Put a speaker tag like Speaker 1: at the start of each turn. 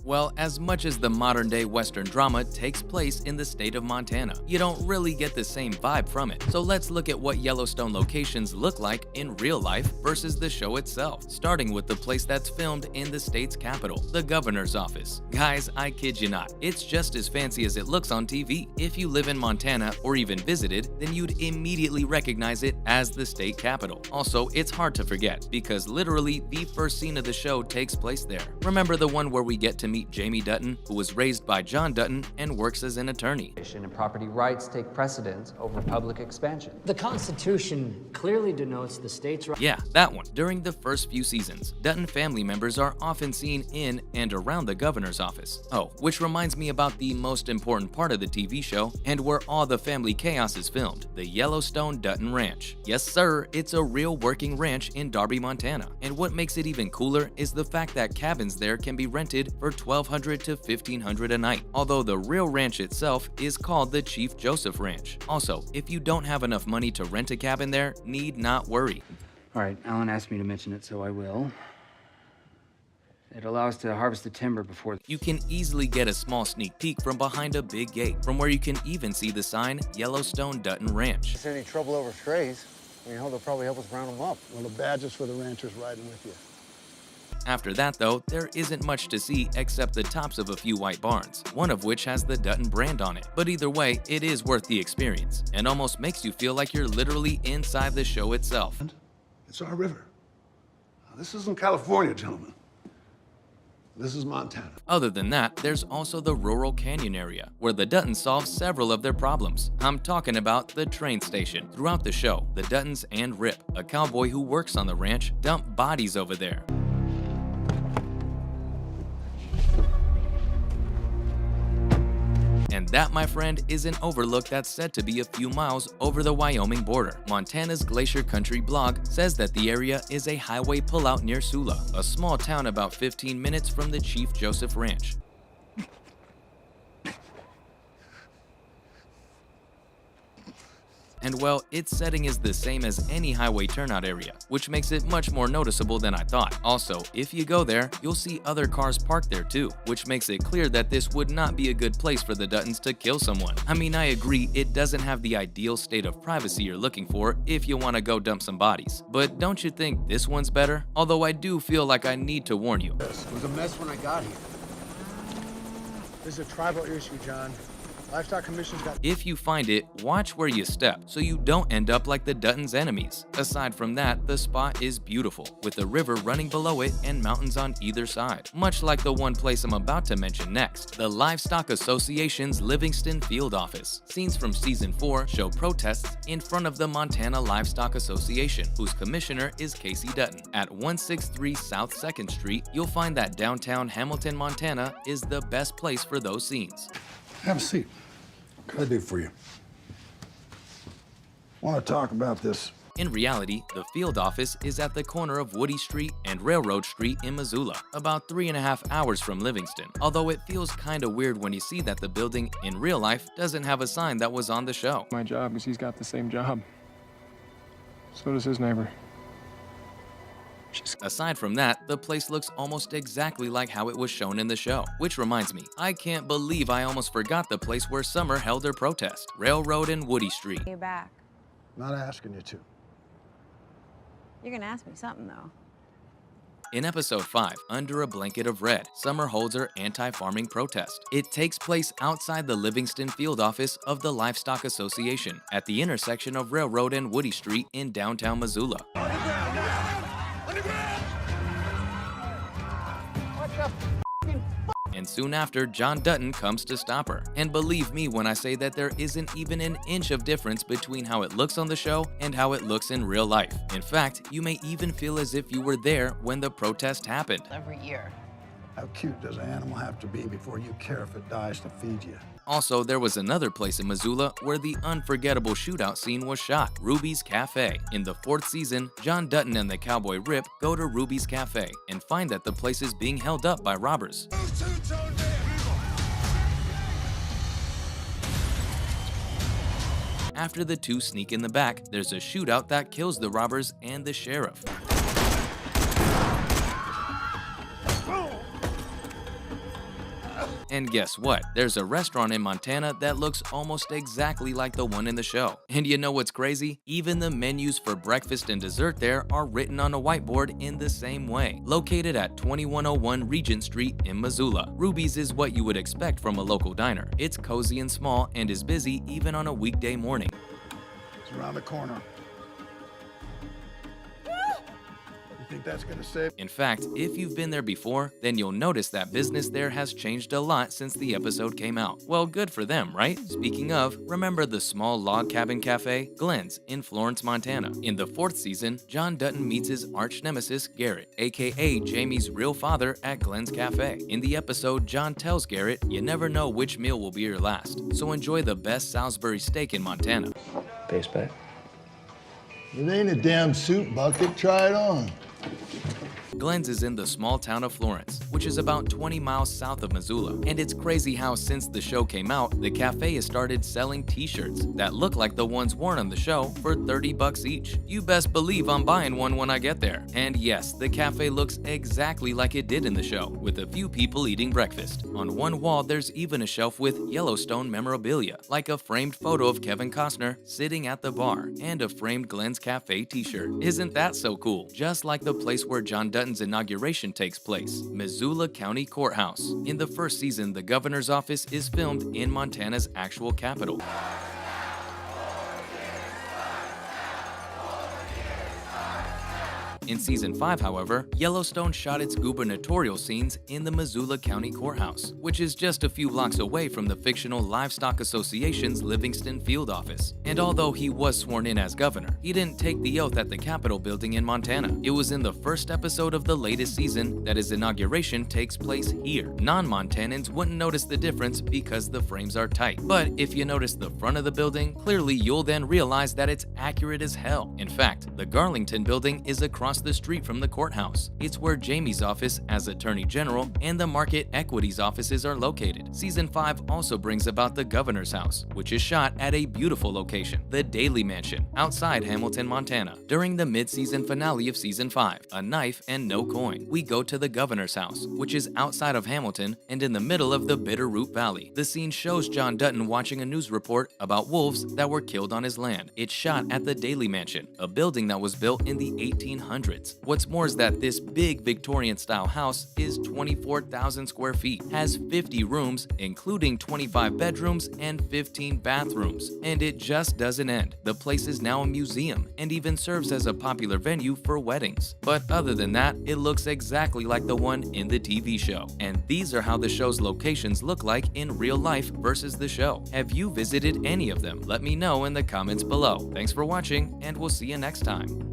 Speaker 1: Well, as much as the modern-day Western drama takes place in the state of Montana, you don't really get the same vibe from it. So let's look at what Yellowstone locations look like in real life versus the show itself, starting with the place that's filmed in the state's capital, the governor's office. Guys, I kid you not, it's just as fancy as it looks on TV. If you live in Montana or even visited, then you'd immediately recognize it as the state capital. Also, it's hard to forget, because literally the first scene of the show takes place there. Remember the one where we get to meet Jamie Dutton, who was raised by John Dutton and works as an attorney.
Speaker 2: And property rights take precedence over public expansion.
Speaker 3: The Constitution clearly denotes the state's right.
Speaker 1: Yeah, that one. During the first few seasons, Dutton family members are often seen in and around the governor's office. Oh, which reminds me about the most important part of the TV show, and where all the family chaos is filmed, the Yellowstone Dutton Ranch. Yes sir, it's a real working ranch in Darby, Montana. And what makes it even cooler is the fact that cabins there can be rented for $1,200 to $1,500 a night, although the real ranch itself is called the Chief Joseph Ranch. Also, if you don't have enough money to rent a cabin there, need not worry.
Speaker 2: All right, Alan asked me to mention it, so I will. It allows to harvest the timber before.
Speaker 1: You can easily get a small sneak peek from behind a big gate, from where you can even see the sign Yellowstone Dutton Ranch.
Speaker 4: If there's any trouble over strays, they'll probably help us round them up.
Speaker 5: Well, the badge is for the ranchers riding with you.
Speaker 1: After that though, there isn't much to see except the tops of a few white barns, one of which has the Dutton brand on it. But either way, it is worth the experience, and almost makes you feel like you're literally inside the show itself.
Speaker 5: It's our river. This isn't California, gentlemen. This is Montana.
Speaker 1: Other than that, there's also the rural canyon area, where the Duttons solve several of their problems. I'm talking about the train station. Throughout the show, the Duttons and Rip, a cowboy who works on the ranch, dump bodies over there. And that, my friend, is an overlook that's said to be a few miles over the Wyoming border. Montana's Glacier Country blog says that the area is a highway pullout near Sula, a small town about 15 minutes from the Chief Joseph Ranch. And well, its setting is the same as any highway turnout area, which makes it much more noticeable than I thought. Also, if you go there, you'll see other cars parked there too, which makes it clear that this would not be a good place for the Duttons to kill someone. I mean, I agree, it doesn't have the ideal state of privacy you're looking for if you want to go dump some bodies. But don't you think this one's better? Although I do feel like I need to warn you.
Speaker 4: It was a mess when I got here.
Speaker 5: This is a tribal issue, John. Livestock Commission's got...
Speaker 1: If you find it, watch where you step so you don't end up like the Duttons' enemies. Aside from that, the spot is beautiful, with a river running below it and mountains on either side. Much like the one place I'm about to mention next, the Livestock Association's Livingston Field Office. Scenes from Season 4 show protests in front of the Montana Livestock Association, whose commissioner is Casey Dutton. At 163 South 2nd Street, you'll find that downtown Hamilton, Montana is the best place for those scenes.
Speaker 5: Have a seat. What can I do for you? Want to talk about this?
Speaker 1: In reality, the field office is at the corner of Woody Street and Railroad Street in Missoula, about 3.5 hours from Livingston, although it feels kinda weird when you see that the building in real life doesn't have a sign that was on the show.
Speaker 6: My job is he's got the same job. So does his neighbor.
Speaker 1: Aside from that, the place looks almost exactly like how it was shown in the show. Which reminds me, I can't believe I almost forgot the place where Summer held her protest, Railroad and Woody Street.
Speaker 7: You back.
Speaker 5: Not asking you to.
Speaker 7: You're gonna ask me something, though.
Speaker 1: In episode 5, Under a Blanket of Red, Summer holds her anti-farming protest. It takes place outside the Livingston field office of the Livestock Association, at the intersection of Railroad and Woody Street in downtown Missoula. And soon after, John Dutton comes to stop her. And believe me when I say that there isn't even an inch of difference between how it looks on the show and how it looks in real life. In fact, you may even feel as if you were there when the protest happened.
Speaker 7: Every year.
Speaker 5: How cute does an animal have to be before you care if it dies to feed you?
Speaker 1: Also, there was another place in Missoula where the unforgettable shootout scene was shot, Ruby's Cafe. In the 4th season, John Dutton and the cowboy Rip go to Ruby's Cafe and find that the place is being held up by robbers. After the two sneak in the back, there's a shootout that kills the robbers and the sheriff. And guess what? There's a restaurant in Montana that looks almost exactly like the one in the show. And you know what's crazy? Even the menus for breakfast and dessert there are written on a whiteboard in the same way. Located at 2101 Regent Street in Missoula, Ruby's is what you would expect from a local diner. It's cozy and small and is busy even on a weekday morning.
Speaker 5: It's around the corner. You think that's gonna save?
Speaker 1: In fact, if you've been there before, then you'll notice that business there has changed a lot since the episode came out. Well, good for them, right? Speaking of, remember the small log cabin cafe? Glenn's in Florence, Montana. In the 4th season, John Dutton meets his arch nemesis, Garrett, aka Jamie's real father at Glenn's cafe. In the episode, John tells Garrett, you never know which meal will be your last, so enjoy the best Salisbury steak in Montana.
Speaker 2: Base bet.
Speaker 8: It ain't a damn soup bucket. Try it on.
Speaker 1: Glenn's is in the small town of Florence, which is about 20 miles south of Missoula. And it's crazy how since the show came out, the cafe has started selling t-shirts that look like the ones worn on the show for $30 each. You best believe I'm buying one when I get there. And yes, the cafe looks exactly like it did in the show, with a few people eating breakfast. On one wall, there's even a shelf with Yellowstone memorabilia, like a framed photo of Kevin Costner sitting at the bar, and a framed Glenn's Cafe t-shirt. Isn't that so cool? Just like the place where John Dutton's inauguration takes place, Missoula County Courthouse. In the 1st season, the governor's office is filmed in Montana's actual capital. In Season 5, however, Yellowstone shot its gubernatorial scenes in the Missoula County Courthouse, which is just a few blocks away from the fictional Livestock Association's Livingston field office. And although he was sworn in as governor, he didn't take the oath at the Capitol building in Montana. It was in the 1st episode of the latest season that his inauguration takes place here. Non-Montanans wouldn't notice the difference because the frames are tight. But if you notice the front of the building, clearly you'll then realize that it's accurate as hell. In fact, the Garlington building is across the street from the courthouse. It's where Jamie's office as Attorney General and the Market Equities offices are located. Season 5 also brings about the governor's house, which is shot at a beautiful location, the Daly Mansion, outside Hamilton, Montana. During the mid-season finale of Season 5, A Knife and No Coin, we go to the governor's house, which is outside of Hamilton and in the middle of the Bitterroot Valley. The scene shows John Dutton watching a news report about wolves that were killed on his land. It's shot at the Daly Mansion, a building that was built in the 1800s. What's more is that this big Victorian-style house is 24,000 square feet, has 50 rooms, including 25 bedrooms and 15 bathrooms. And it just doesn't end. The place is now a museum and even serves as a popular venue for weddings. But other than that, it looks exactly like the one in the TV show. And these are how the show's locations look like in real life versus the show. Have you visited any of them? Let me know in the comments below. Thanks for watching, and we'll see you next time.